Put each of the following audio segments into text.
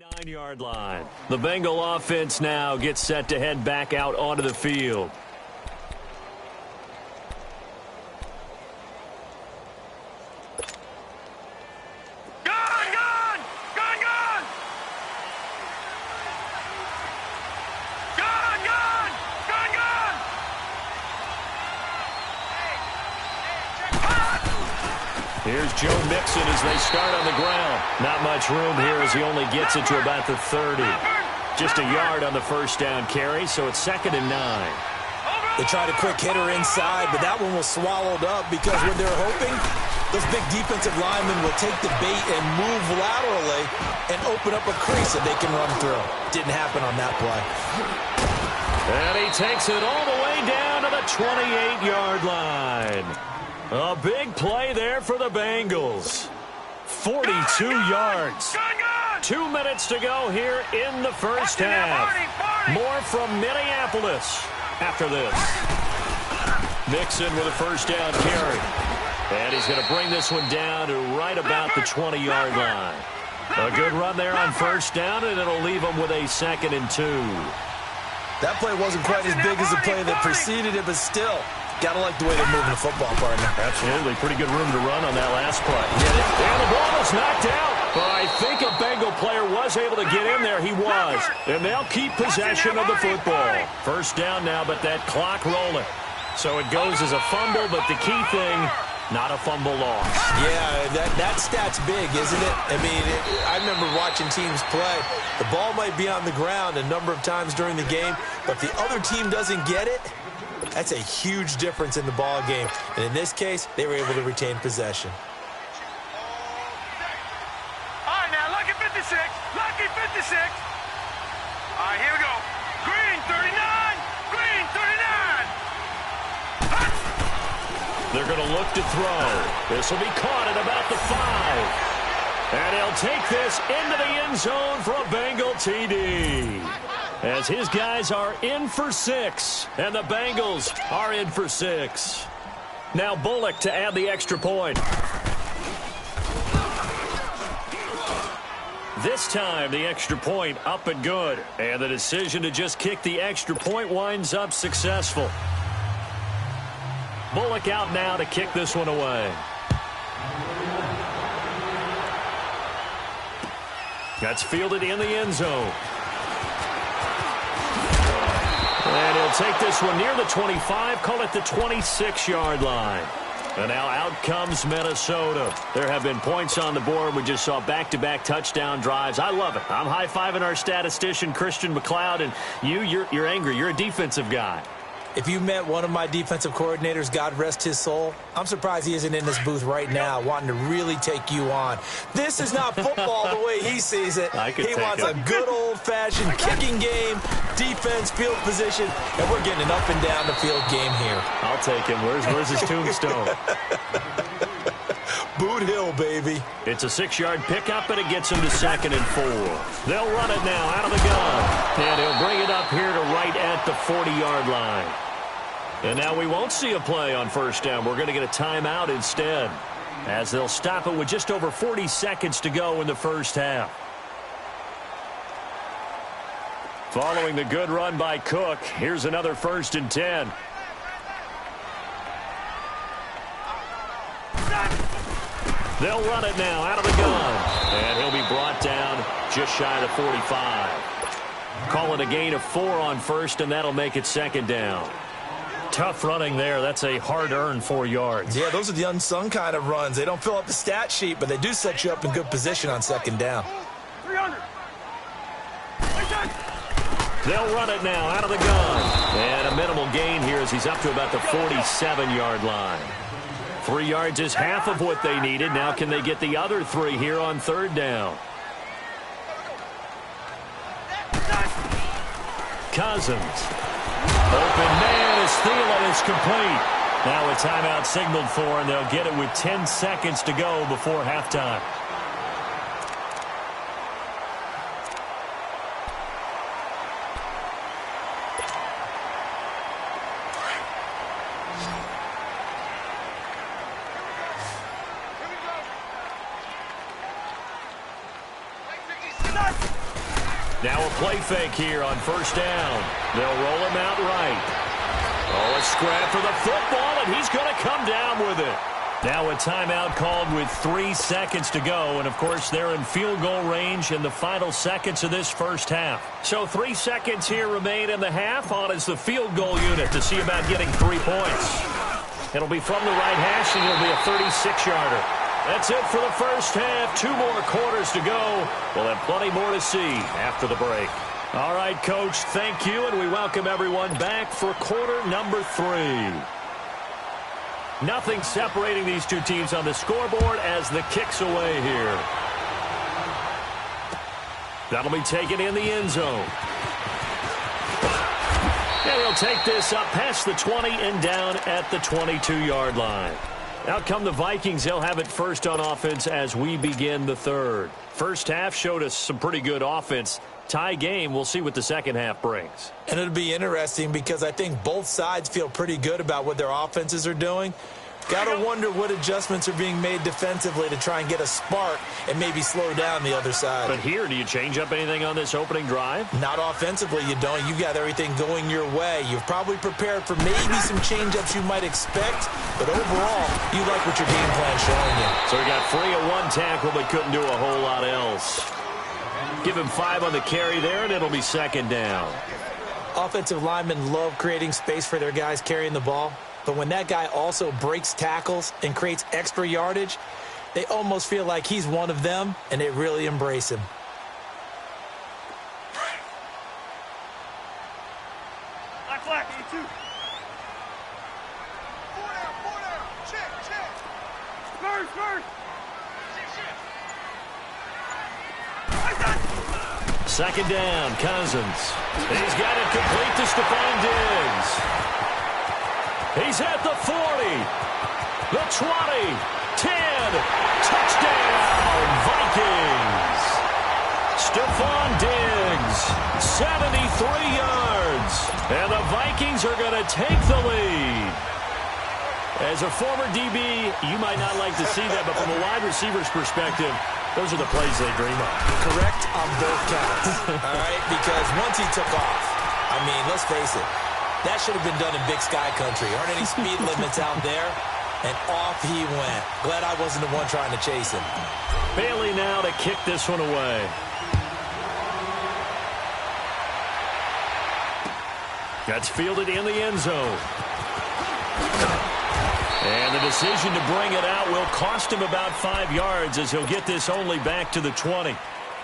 29-yard line. The Bengal offense now gets set to head back out onto the field. Here's Joe Mixon as they start on the ground. Not much room here as he only gets it to about the 30. Just a yard on the first down carry, so it's 2nd and 9. They tried a quick hitter inside, but that one was swallowed up because when they're hoping, those big defensive linemen will take the bait and move laterally and open up a crease that they can run through. Didn't happen on that play. And he takes it all the way down to the 28-yard line. A big play there for the Bengals. 42 yards. 2 minutes to go here in the first half. More from Minneapolis after this. Mixon with a first down carry. And he's going to bring this one down to right about the 20-yard line. A good run there on first down, and it'll leave him with a 2nd and 2. That play wasn't quite as big as the play that preceded it, but still. Got to like the way they're moving the football, partner. Absolutely. Pretty good room to run on that last play. And the ball is knocked out. But I think a Bengal player was able to get in there. He was. And they'll keep possession of the football. First down now, but that clock rolling. So it goes as a fumble, but the key thing, not a fumble loss. Yeah, that stat's big, isn't it? I mean, I remember watching teams play. The ball might be on the ground a number of times during the game, but if the other team doesn't get it, that's a huge difference in the ball game. And in this case, they were able to retain possession. All right, now, lucky 56. Lucky 56. All right, here we go. Green, 39. Green, 39. They're going to look to throw. This will be caught at about the 5. And he'll take this into the end zone for a Bengal TD. As his guys are in for 6, and the Bengals are in for 6. Now Bullock to add the extra point. This time the extra point up and good. And the decision to just kick the extra point winds up successful. Bullock out now to kick this one away. That's fielded in the end zone. And he'll take this one near the 25, call it the 26-yard line. And now out comes Minnesota. There have been points on the board. We just saw back-to-back touchdown drives. I love it. I'm high-fiving our statistician, Christian McLeod, and you're angry. You're a defensive guy. If you met one of my defensive coordinators, God rest his soul, I'm surprised he isn't in this booth right now wanting to really take you on. This is not football the way he sees it. He wants a good old-fashioned kicking game, defense, field position, and we're getting an up-and-down-the-field game here. I'll take him. Where's his tombstone? Boot Hill, baby. It's a 6-yard pickup, and it gets him to 2nd and 4. They'll run it now out of the gun. And he'll bring it up here to right at the 40-yard line. And now we won't see a play on first down. We're going to get a timeout instead, as they'll stop it with just over 40 seconds to go in the first half. Following the good run by Cook, here's another 1st and 10. They'll run it now out of the gun. And he'll be brought down just shy of the 45. Call it a gain of 4 on first, and that'll make it 2nd down. Tough running there. That's a hard-earned 4 yards. Yeah, those are the unsung kind of runs. They don't fill up the stat sheet, but they do set you up in good position on 2nd down. 300. They'll run it now out of the gun. And a minimal gain here as he's up to about the 47-yard line. 3 yards is half of what they needed. Now can they get the other 3 here on 3rd down? Cousins. Open man as Thielen is complete. Now a timeout signaled for, and they'll get it with 10 seconds to go before halftime. Now a play fake here on first down. They'll roll him out right. Oh, a scrap for the football, and he's going to come down with it. Now a timeout called with 3 seconds to go, and of course they're in field goal range in the final seconds of this first half. So 3 seconds here remain in the half. On is the field goal unit to see about getting 3 points. It'll be from the right hash, and it'll be a 36-yarder. That's it for the first half. 2 more quarters to go. We'll have plenty more to see after the break. All right, Coach, thank you, and we welcome everyone back for quarter number 3. Nothing separating these two teams on the scoreboard as the kick's away here. That'll be taken in the end zone. And he'll take this up past the 20 and down at the 22-yard line. Out come the Vikings. They'll have it first on offense as we begin the third. First half showed us some pretty good offense. Tie game. We'll see what the second half brings. And it'll be interesting because I think both sides feel pretty good about what their offenses are doing. Got to wonder what adjustments are being made defensively to try and get a spark and maybe slow down the other side. But here, do you change up anything on this opening drive? Not offensively, you don't. You've got everything going your way. You've probably prepared for maybe some change-ups you might expect, but overall, you like what your game plan's showing you. So he got free of 1 tackle but couldn't do a whole lot else. Give him 5 on the carry there, and it'll be second down. Offensive linemen love creating space for their guys carrying the ball. But when that guy also breaks tackles and creates extra yardage, they almost feel like he's one of them, and they really embrace him. Flat, 82. 4 down. Check. First. Second down, Cousins. He's got it complete to Stephon Diggs. He's at the 40, the 20, 10, touchdown, Vikings. Stephon Diggs, 73 yards, and the Vikings are going to take the lead. As a former DB, you might not like to see that, but from a wide receiver's perspective, those are the plays they dream of. Correct on both counts, all right? Because once he took off, I mean, let's face it, that should have been done in Big Sky Country. Aren't any speed limits out there? And off he went. Glad I wasn't the one trying to chase him. Bailey now to kick this one away. That's fielded in the end zone. And the decision to bring it out will cost him about 5 yards as he'll get this only back to the 20.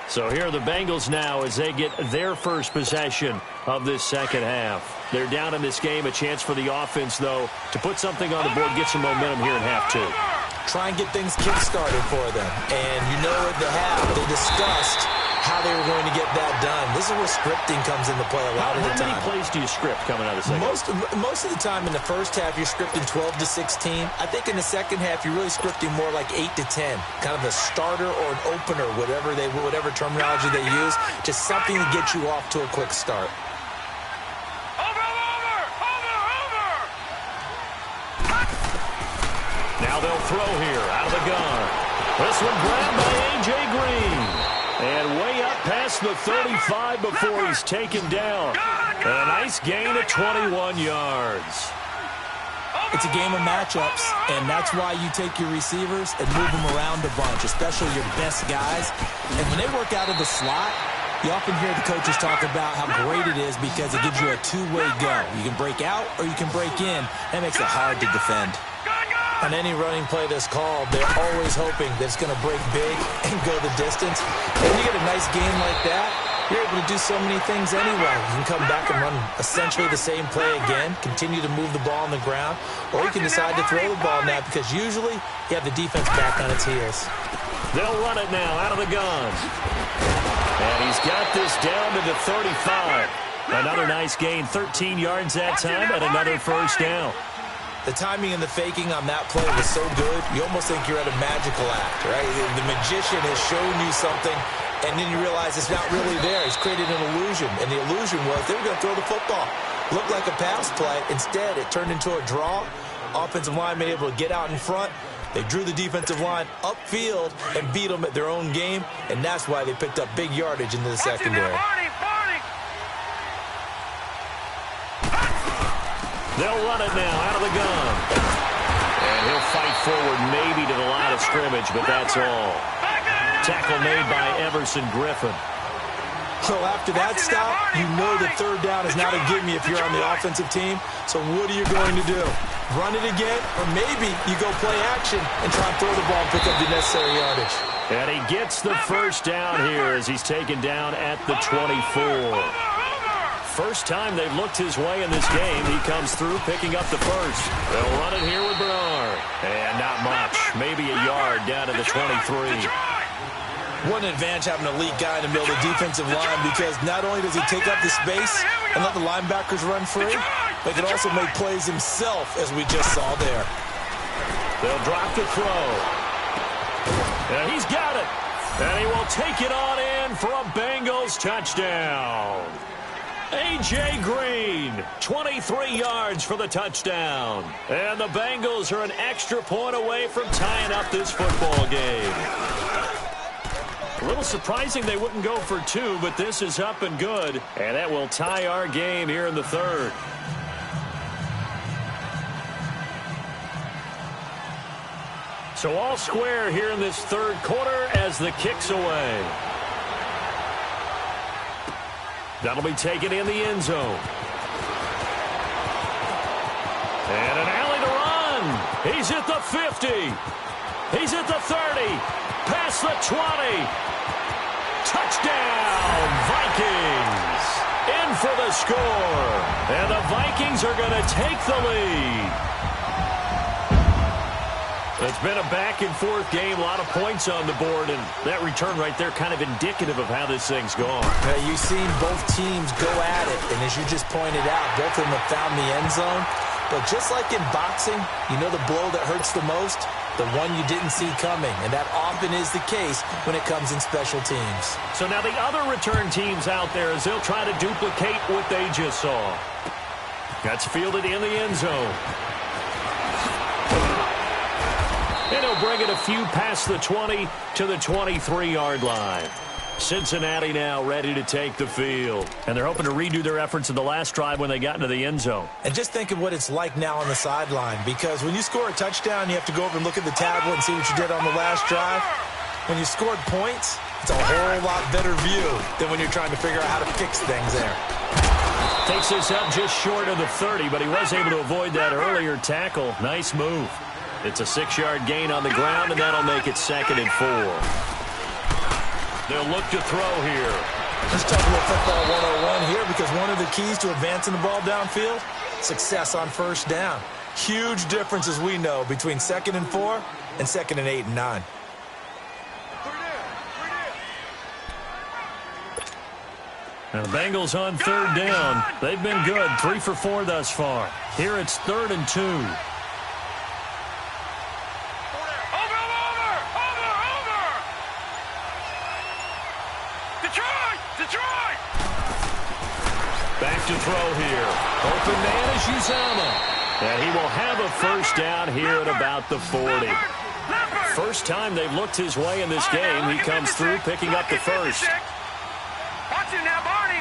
So here are the Bengals now as they get their first possession of this second half. They're down in this game. A chance for the offense, though, to put something on the board, get some momentum here in half 2. Try and get things kick-started for them. And you know at the half, they discussed how they were going to get that done. This is where scripting comes into play a lot of the time. How many plays do you script coming out of the second? Most of the time in the first half, you're scripting 12 to 16. I think in the second half, you're really scripting more like 8 to 10. Kind of a starter or an opener, whatever terminology they use. Just something to get you off to a quick start. Now they'll throw here out of the gun. This one grabbed by A.J. Green. And way up past the 35 before he's taken down. And a nice gain of 21 yards. It's a game of matchups, and that's why you take your receivers and move them around a bunch, especially your best guys. And when they work out of the slot, you often hear the coaches talk about how great it is because it gives you a two-way go. You can break out or you can break in. That makes it hard to defend. On any running play that's called, they're always hoping that it's going to break big and go the distance. And when you get a nice game like that, you're able to do so many things anyway. You can come back and run essentially the same play again, continue to move the ball on the ground, or you can decide to throw the ball now because usually you have the defense back on its heels. They'll run it now out of the gun. And he's got this down to the 35. Another nice gain, 13 yards that time, and another first down. The timing and the faking on that play was so good, you almost think you're at a magical act, right? The magician has shown you something, and then you realize it's not really there. He's created an illusion, and the illusion was they were going to throw the football. Looked like a pass play. Instead, it turned into a draw. Offensive lineman able to get out in front. They drew the defensive line upfield and beat them at their own game, and that's why they picked up big yardage into the secondary. They'll run it now out of the gun. And he'll fight forward maybe to the line of scrimmage, but that's all. Tackle made by Everson Griffin. So after that stop, you know that third down is not a gimme if you're on the offensive team. So what are you going to do? Run it again? Or maybe you go play action and try and throw the ball and pick up the necessary yardage. And he gets the first down here as he's taken down at the 24. First time they've looked his way in this game. He comes through picking up the first. They'll run it here with Bernard. And not much. Maybe a yard down to the 23. What an advantage having an elite guy in the middle of the defensive line, because not only does he take up the space and let the linebackers run free, but he can also make plays himself, as we just saw there. They'll drop the throw. And he's got it. And he will take it on in for a Bengals touchdown. A.J. Green, 23 yards for the touchdown. And the Bengals are an extra point away from tying up this football game. A little surprising they wouldn't go for two, but this is up and good. And that will tie our game here in the third. So all square here in this third quarter as the kick's away. That'll be taken in the end zone. And an alley to run. He's at the 50. He's at the 30. Past the 20. Touchdown, Vikings. In for the score. And the Vikings are going to take the lead. It's been a back-and-forth game, a lot of points on the board, and that return right there kind of indicative of how this thing's gone. You've seen both teams go at it, and as you just pointed out, both of them have found the end zone. But just like in boxing, you know the blow that hurts the most? The one you didn't see coming, and that often is the case when it comes in special teams. So now the other return teams out there, as they'll try to duplicate what they just saw. That's fielded in the end zone. And he'll bring it a few past the 20 to the 23-yard line. Cincinnati now ready to take the field. And they're hoping to redo their efforts in the last drive when they got into the end zone. And just think of what it's like now on the sideline, because when you score a touchdown, you have to go over and look at the tablet and see what you did on the last drive. When you scored points, it's a whole lot better view than when you're trying to figure out how to fix things there. Takes this up just short of the 30, but he was able to avoid that earlier tackle. Nice move. It's a 6-yard gain on the ground, and that'll make it 2nd and 4. They'll look to throw here. Just talking about football 101 here, because one of the keys to advancing the ball downfield, success on first down. Huge difference, as we know, between 2nd and 4 and 2nd and 8 and 9. Now the Bengals on third down. They've been good, 3 for 4 thus far. Here it's 3rd and 2. Back to throw here. Open man is Uzama. And he will have a first down here at about the 40. First time they've looked his way in this game. He comes through picking up the first. Watch it now, Barney.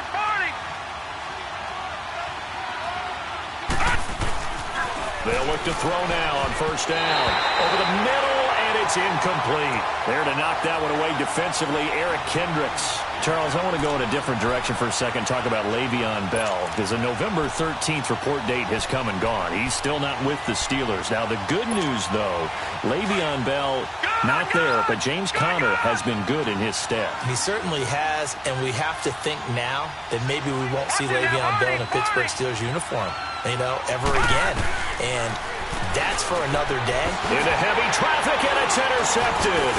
They'll look to throw now on first down. Over the middle, and it's incomplete. There to knock that one away defensively, Eric Kendricks. Charles, I want to go in a different direction for a second, talk about Le'Veon Bell, because the November 13th report date has come and gone. He's still not with the Steelers. Now, the good news, though, Le'Veon Bell not there, but James Conner has been good in his stead. He certainly has, and we have to think now that maybe we won't see Le'Veon Bell in a Pittsburgh Steelers uniform, ever again. And that's for another day. Into heavy traffic, and it's intercepted.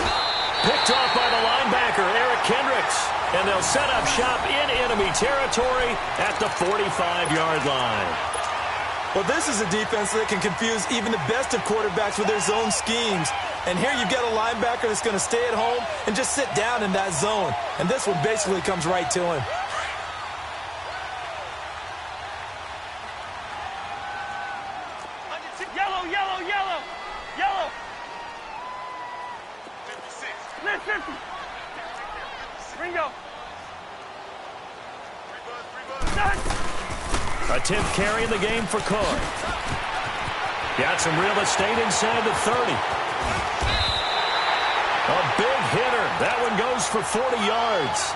Picked off by the linebacker, Eric Kendricks. And they'll set up shop in enemy territory at the 45-yard line. Well, this is a defense that can confuse even the best of quarterbacks with their zone schemes. And here you've got a linebacker that's going to stay at home and just sit down in that zone. And this one basically comes right to him. Yellow. 50. Ringo. A 10th carry in the game for Cook. Got some real estate inside the 30. A big hitter. That one goes for 40 yards.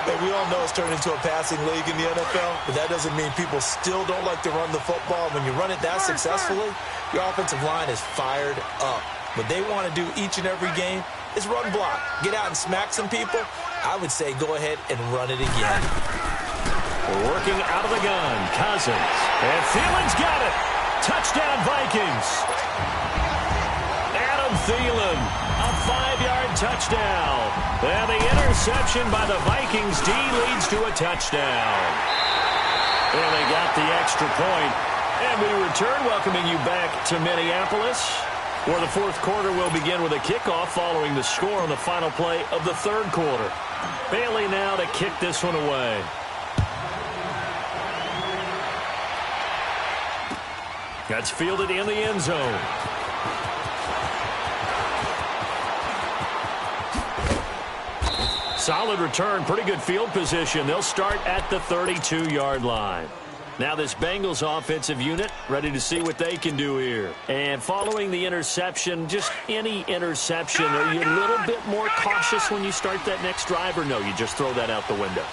Hey, we all know it's turned into a passing league in the NFL, but that doesn't mean people still don't like to run the football. When you run it that successfully, your offensive line is fired up. What they want to do each and every game is run block. Get out and smack some people. I would say go ahead and run it again. Working out of the gun, Cousins. And Thielen's got it. Touchdown, Vikings. Adam Thielen, a 5-yard touchdown. And the interception by the Vikings D leads to a touchdown. And they got the extra point. And we return, welcoming you back to Minneapolis, where the fourth quarter will begin with a kickoff following the score on the final play of the third quarter. Bailey now to kick this one away. That's fielded in the end zone. Solid return, pretty good field position. They'll start at the 32-yard line. Now this Bengals offensive unit ready to see what they can do here. And following the interception, just any interception, are you a little bit more cautious when you start that next drive, or no, you just throw that out the window?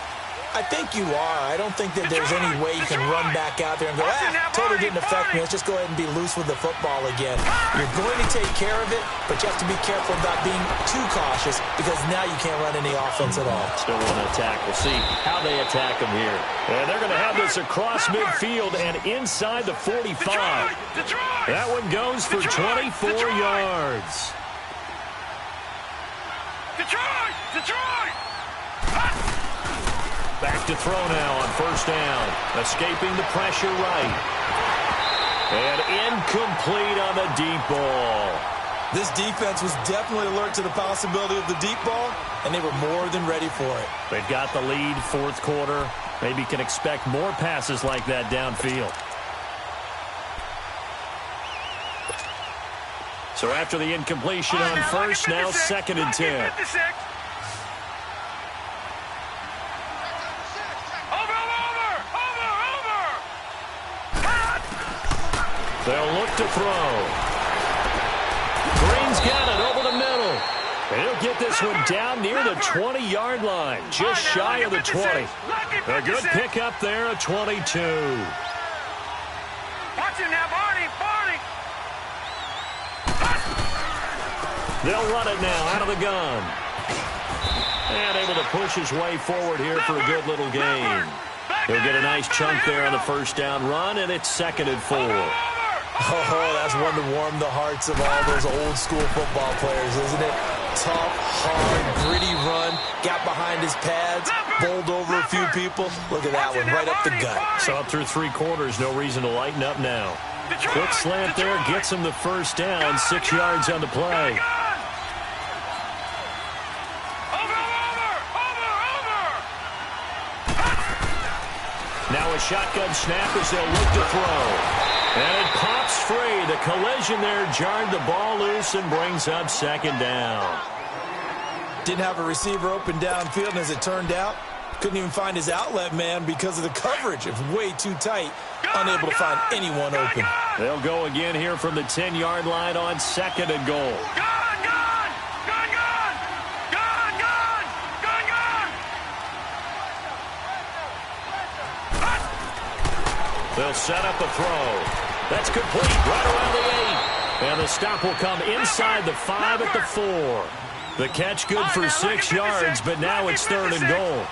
I think you are. I don't think that there's any way you can run back out there and go, totally didn't affect me. Let's just go ahead and be loose with the football again. You're going to take care of it, but you have to be careful about being too cautious because now you can't run any offense at all. Still want to attack. We'll see how they attack them here. And they're going to have this across midfield and inside the 45. That one goes for 24 yards. Detroit! Back to throw now on first down. Escaping the pressure right. And incomplete on the deep ball. This defense was definitely alert to the possibility of the deep ball, and they were more than ready for it. They've got the lead, fourth quarter. Maybe can expect more passes like that downfield. So after the incompletion on first, now 2nd and 10. They'll look to throw. Green's got it over the middle. He'll get this one down near the 20-yard line, just shy of the 20. A good pickup there, a 22. Watch him now, Barney. They'll run it now out of the gun. And able to push his way forward here for a good little gain. He'll get a nice chunk there on the first down run, and it's 2nd and 4. Oh, that's one to warm the hearts of all those old-school football players, isn't it? Tough, hard, gritty run, got behind his pads, bowled over a few people. Look at that one, right up the gut. So up through 3 quarters, no reason to lighten up now. Quick slant there, gets him the first down, 6 yards on the play. Now a shotgun snap as they'll look to throw. And it pops free. The collision there jarred the ball loose and brings up 2nd down. Didn't have a receiver open downfield, and as it turned out, couldn't even find his outlet man because of the coverage. It was way too tight, unable to find anyone open. They'll go again here from the 10-yard line on 2nd and goal. They'll set up a throw. That's complete right around the 8. And the stop will come inside the 5 at the 4. The catch good for 6 yards, but now it's 3rd and goal.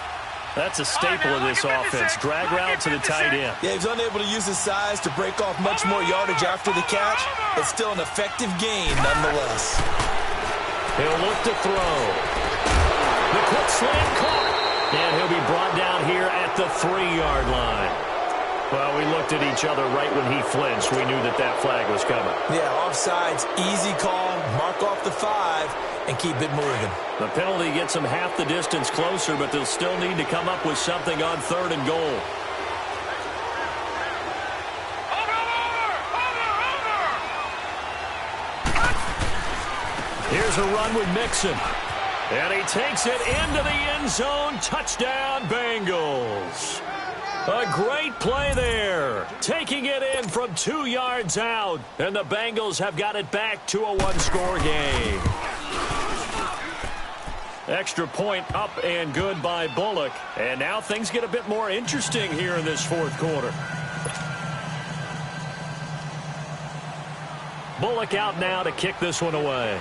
That's a staple of this offense. Drag route to the tight end. Yeah, he's unable to use his size to break off much more yardage after the catch, but still an effective gain nonetheless. He'll look to throw. The quick slant caught. And he'll be brought down here at the 3-yard line. Well, we looked at each other right when he flinched. We knew that that flag was coming. Yeah, offsides, easy call, mark off the 5, and keep it moving. The penalty gets them half the distance closer, but they'll still need to come up with something on 3rd and goal. Here's a run with Mixon. And he takes it into the end zone. Touchdown, Bengals. A great play there. Taking it in from 2 yards out. And the Bengals have got it back to a one-score game. Extra point up and good by Bullock. And now things get a bit more interesting here in this fourth quarter. Bullock out now to kick this one away.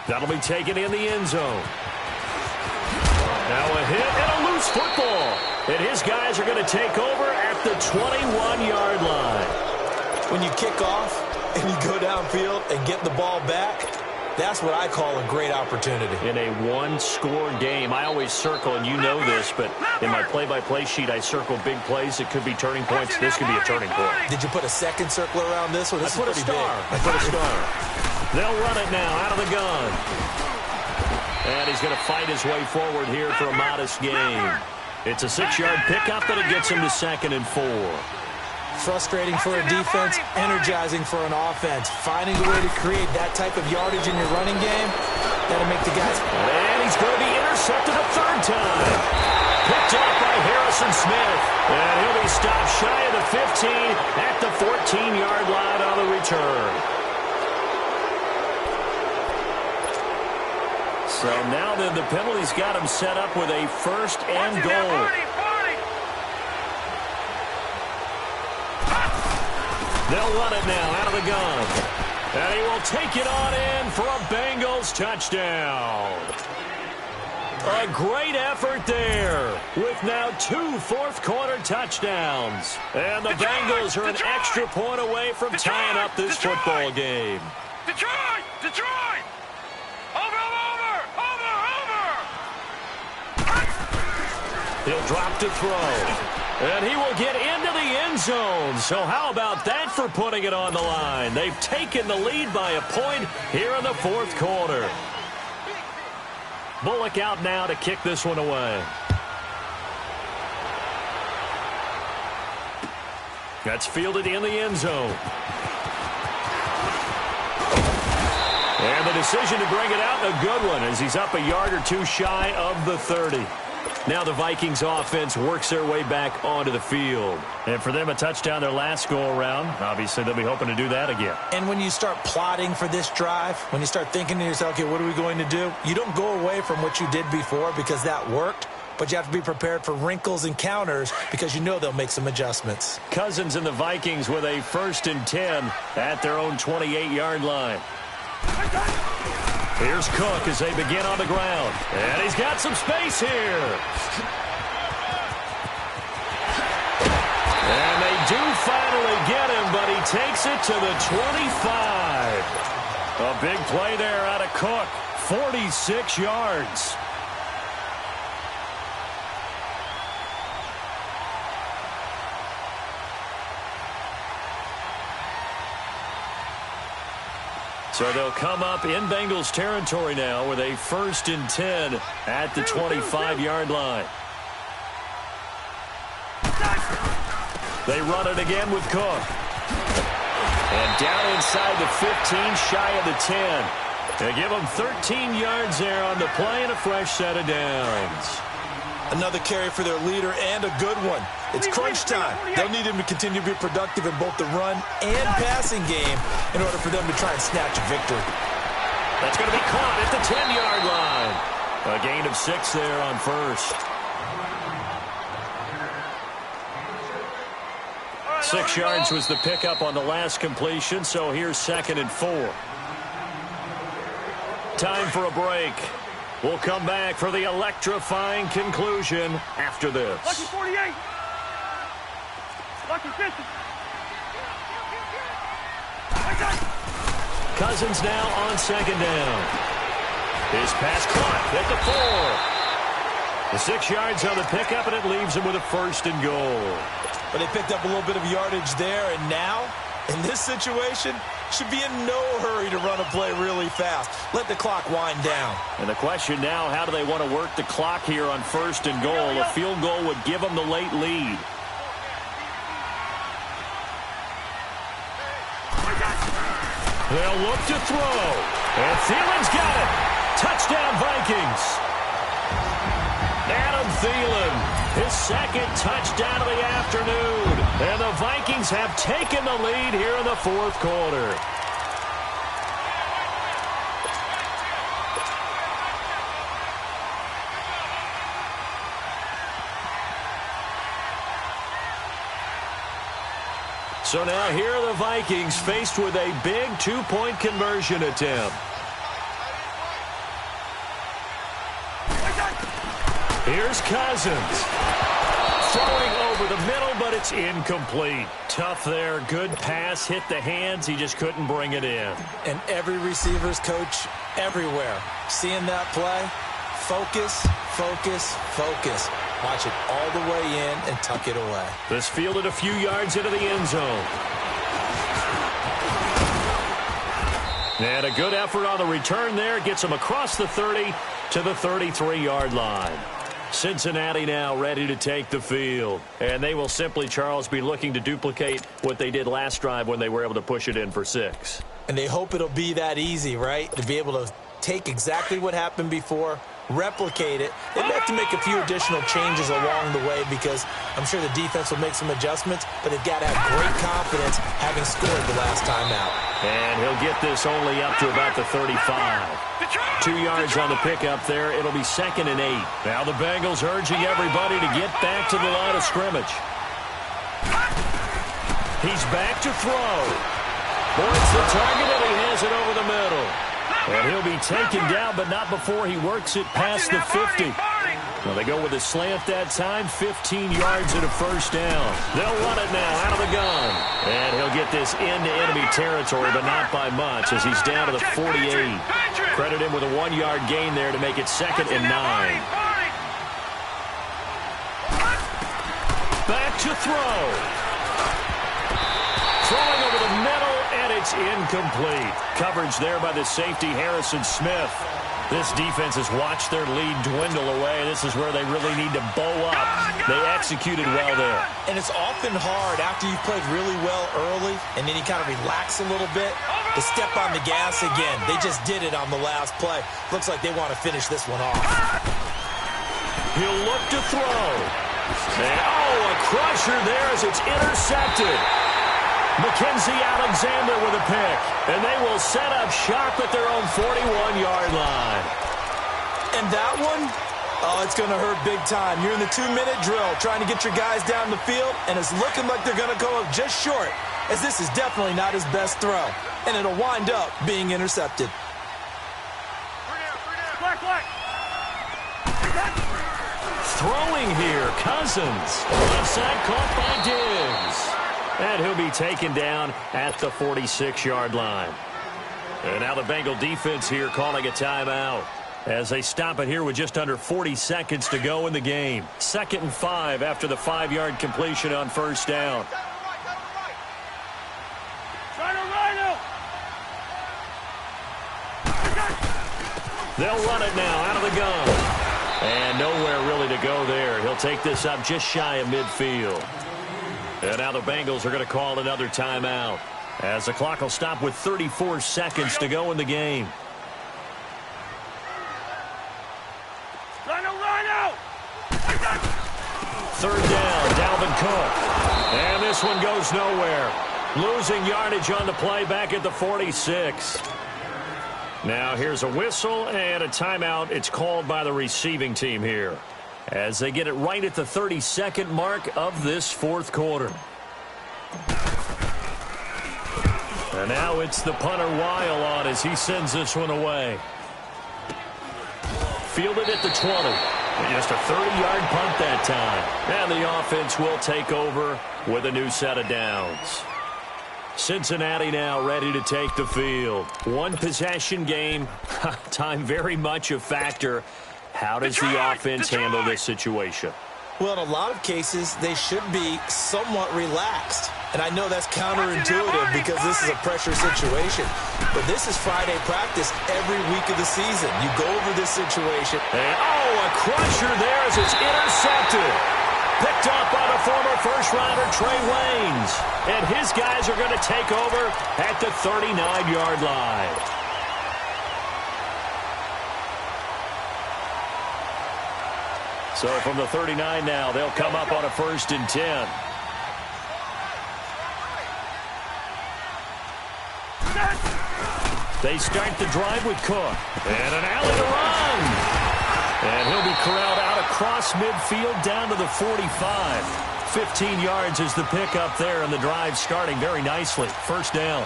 That'll be taken in the end zone. Now a hit and a loose football. And his guys are going to take over at the 21-yard line. When you kick off and you go downfield and get the ball back, that's what I call a great opportunity. In a one-score game, I always circle, and you know this, but in my play-by-play sheet, I circle big plays. It could be turning points. This could be a turning point. Did you put a second circle around this? Or this I put a star. I put a star. They'll run it now out of the gun. And he's going to fight his way forward here for a modest gain. It's a 6-yard pickup, and it gets him to 2nd and 4. Frustrating for a defense, energizing for an offense. Finding a way to create that type of yardage in your running game, that'll make the guys... And he's going to be intercepted a third time. Picked up by Harrison Smith. And he'll be stopped shy of the 15 at the 14-yard line on the return. So now then the penalty's got him set up with a 1st and goal. They'll run it now out of the gun. And he will take it on in for a Bengals touchdown. A great effort there with now 2 fourth-quarter touchdowns. And the Bengals are an extra point away from tying up this football game. Detroit! Detroit! Over! He'll drop to throw. And he will get into the end zone. So how about that for putting it on the line? They've taken the lead by a point here in the fourth quarter. Bullock out now to kick this one away. That's fielded in the end zone. And the decision to bring it out, a good one, as he's up a yard or two shy of the 30. Now the Vikings offense works their way back onto the field. And for them, a touchdown their last go-around. Obviously, they'll be hoping to do that again. And when you start plotting for this drive, when you start thinking to yourself, okay, what are we going to do? You don't go away from what you did before because that worked, but you have to be prepared for wrinkles and counters because you know they'll make some adjustments. Cousins and the Vikings with a 1st and 10 at their own 28-yard line. Here's Cook as they begin on the ground. And he's got some space here. And they do finally get him, but he takes it to the 25. A big play there out of Cook. 46 yards. So they'll come up in Bengals territory now with a 1st and 10 at the 25-yard line. They run it again with Cook. And down inside the 15, shy of the 10. They give him 13 yards there on the play and a fresh set of downs. Another carry for their leader and a good one. It's crunch time. They'll need him to continue to be productive in both the run and passing game in order for them to try and snatch a victory. That's going to be caught at the 10-yard line. A gain of 6 there on 1st. 6 yards was the pickup on the last completion, so here's 2nd and 4. Time for a break. We'll come back for the electrifying conclusion after this. Lucky 48. Lucky 50. Cousins now on 2nd down. His pass caught at the 4. The 6 yards on the pickup, and it leaves him with a 1st and goal. But they picked up a little bit of yardage there, and now, in this situation, should be in no hurry to run a play really fast. Let the clock wind down. And the question now, how do they want to work the clock here on 1st and goal? A field goal would give them the late lead. They'll look to throw. And Thielen's got it. Touchdown, Vikings. Adam Thielen, his second touchdown of the afternoon. And the Vikings have taken the lead here in the fourth quarter. So now here are the Vikings faced with a big two-point conversion attempt. Here's Cousins. Throwing over the middle, but it's incomplete. Tough there. Good pass. Hit the hands. He just couldn't bring it in. And every receiver's coach everywhere. Seeing that play, focus, focus, focus. Watch it all the way in and tuck it away. This fielded a few yards into the end zone. And a good effort on the return there. Gets him across the 30 to the 33-yard line. Cincinnati now ready to take the field. And they will simply, Charles, be looking to duplicate what they did last drive when they were able to push it in for 6. And they hope it'll be that easy, right? To be able to take exactly what happened before, replicate it. They may have to make a few additional changes along the way because I'm sure the defense will make some adjustments, but they've got to have great confidence having scored the last time out. And he'll get this only up to about the 35. 2 yards on the pickup there. It'll be 2nd and 8. Now the Bengals urging everybody to get back to the line of scrimmage. He's back to throw. Points the target, and he has it over the middle. And he'll be taken down, but not before he works it past the 50. Well, they go with a slant that time, 15 yards and a first down. They'll run it now out of the gun. And he'll get this into enemy territory, but not by much as he's down to the 48. Credit him with a 1-yard gain there to make it 2nd and 9. Back to throw. Throwing over the middle, and it's incomplete. Coverage there by the safety, Harrison Smith. This defense has watched their lead dwindle away. This is where they really need to bow up. They executed well there. And it's often hard after you've played really well early and then you kind of relax a little bit to step on the gas again. They just did it on the last play. Looks like they want to finish this one off. He'll look to throw. And, a crusher there as it's intercepted. Mackenzie Alexander with a pick. And they will set up shop at their own 41-yard line. And that one, it's going to hurt big time. You're in the 2-minute drill trying to get your guys down the field, and it's looking like they're going to go up just short, as this is definitely not his best throw. And it'll wind up being intercepted. Throwing here, Cousins. Onside caught by Diggs. And he'll be taken down at the 46-yard line. And now the Bengal defense here calling a timeout as they stop it here with just under 40 seconds to go in the game. 2nd and 5 after the 5-yard completion on first down. They'll run it now out of the gun. And nowhere really to go there. He'll take this up just shy of midfield. And now the Bengals are going to call another timeout as the clock will stop with 34 seconds to go in the game. Third down, Dalvin Cook. And this one goes nowhere. Losing yardage on the play back at the 46. Now here's a whistle and a timeout. It's called by the receiving team here as they get it right at the 32nd mark of this fourth quarter. And now it's the punter Weil on as he sends this one away. Fielded at the 20. Just a 30-yard punt that time. And the offense will take over with a new set of downs. Cincinnati now ready to take the field. One possession game. Time very much a factor. How does the offense handle this situation? Well, in a lot of cases, they should be somewhat relaxed. And I know that's counterintuitive because this is a pressure situation. But this is Friday practice every week of the season. You go over this situation. And, a crusher there as it's intercepted. Picked up by the former first-rounder Trey Waynes. And his guys are going to take over at the 39-yard line. So from the 39 now, they'll come up on a 1st and 10. They start the drive with Cook. And an alley to run. And he'll be corralled out across midfield down to the 45. 15 yards is the pickup there, and the drive starting very nicely. 1st down.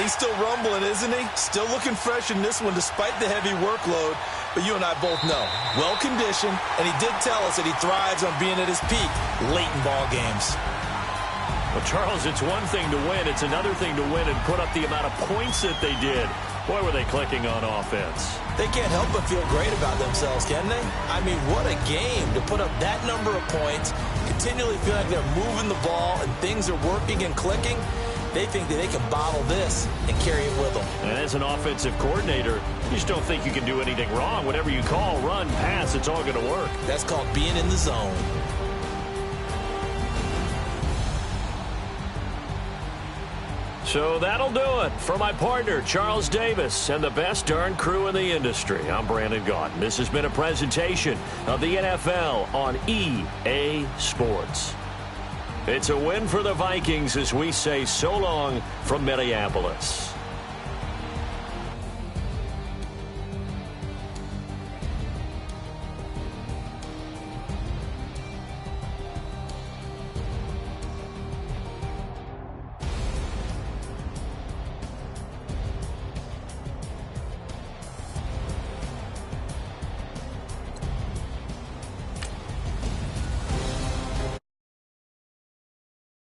He's still rumbling, isn't he? Still looking fresh in this one despite the heavy workload. But you and I both know, well-conditioned, and he did tell us that he thrives on being at his peak late in ball games. Well, Charles, it's one thing to win. It's another thing to win and put up the amount of points that they did. Boy, were they clicking on offense. They can't help but feel great about themselves, can they? I mean, what a game to put up that number of points, continually feel like they're moving the ball and things are working and clicking. They think that they can bottle this and carry it with them. And as an offensive coordinator, you just don't think you can do anything wrong. Whatever you call, run, pass, it's all going to work. That's called being in the zone. So that'll do it for my partner, Charles Davis, and the best darn crew in the industry. I'm Brandon Gaudin. This has been a presentation of the NFL on EA Sports. It's a win for the Vikings as we say so long from Minneapolis.